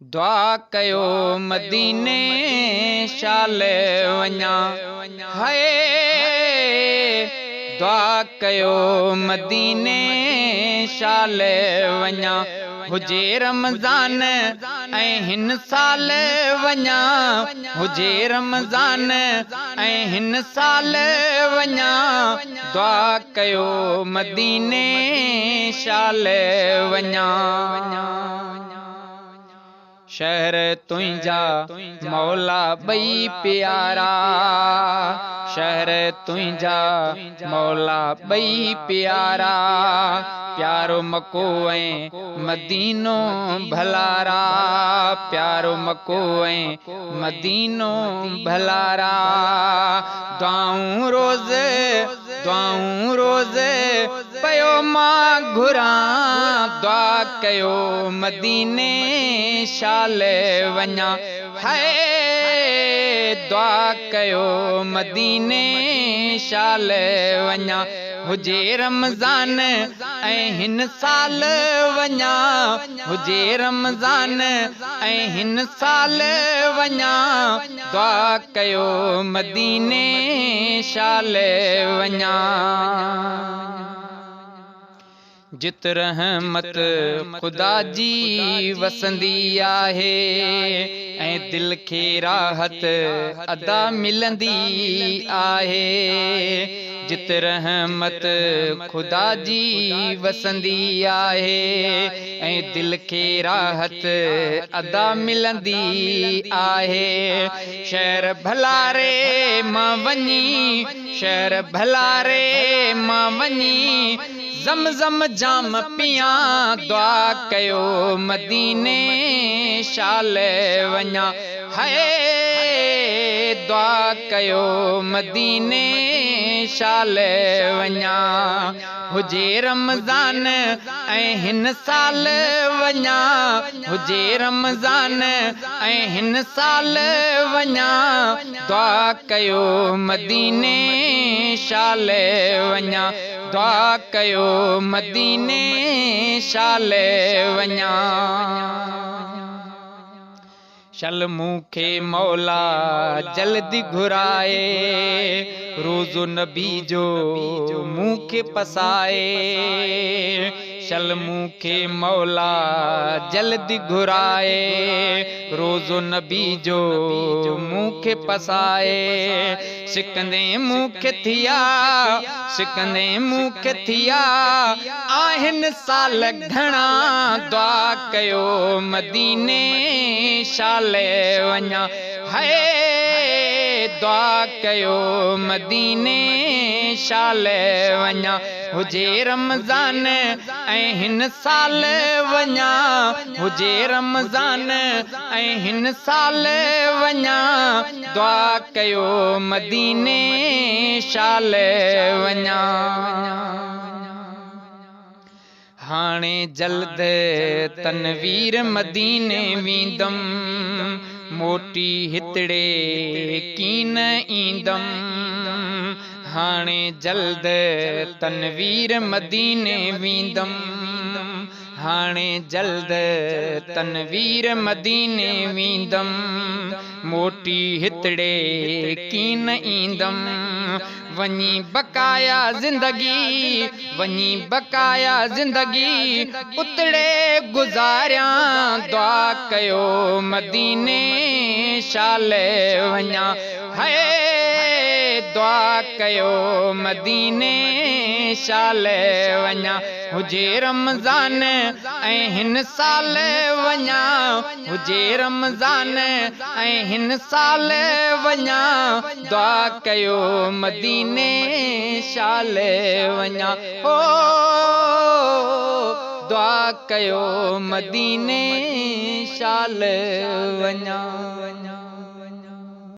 दुआ कयो मदीने शाल वञा हाय दुआ कयो मदीने शाल वञा हुजे रमज़ान ऐं हिन साल वञा हुजे रमज़ान ऐं हिन साल वञा दुआ कयो मदीने शाल वञा शहर तुंहिंजा मौला ॿई प्यारा शहर तुंहिंजा मौला ॿई प्यारा प्यारो मको ऐं मदीनो भलारा प्यारो मको ऐं मदीनो भलारा दुआऊं रोज़ पयो मां घुरां दुआ कयो मदीने शाल वञा हाय दुआ कयो मदीने शाल वञा हुजे रमज़ान ऐं हिन साल वञा हुजे रमज़ान ऐं हिन साल वञा दुआ कयो मदीने शाल वञा जित रहमत खुदा जी वसंदी आहे ऐं दिल खे राहत अदा मिलंदी आहे जित रहमत खुदा जी वसंदी आहे ऐं दिल खे राहत अदा मिलंदी आहे शहर भलारे मां वञी शहर भलारे मां वञी ज़मज़म जाम पियां दुआ कयो मदीने शाल वञा हाय दुआ कयो मदीने शाल वञा हुजे रमज़ान ऐं हिन साल वञा हुजे रमज़ान ऐं हिन साल वञा दुआ कयो मदीने शाल वञा दुआ कयो मदीने शाल वञा चल मूंखे मौला जल्दी घुराए रोज़ो नबी जो मूंखे पसाए चल मूंखे मौला जल्दी घुराए रोज़ो नबी जो मूंखे पसाए सिकंदे मूंखे थिया आहिनि साल घणा दुआ कयो मदीने शाल वञा हाय दुआ कयो मदीने शाल वञा हुजे रमज़ान ऐं हिन साल वञा हुजे रमज़ान ऐं हिन साल वञा दुआ कयो मदीने शाल वञा हाणे जल्द तनवीर मदीने वींदम मोटी हितड़े कीन ईंदम हाणे जल्द तनवीर मदीने वींदम हाणे जल्द तनवीर मदीने वींदम मोटी हितड़े कीन ईंदम वञी बकाया ज़िंदगी उतड़े गुज़ारियां दुआ कयो मदीने शाल वञा हाय दुआ कयो मदीने शाल वञा हुजे रमज़ान ऐं हिन साल वञा हुजे रमज़ान ऐं हिन साल वञा दुआ कयो मदीने शाल वञा हो दुआ कयो मदीने शाल वञा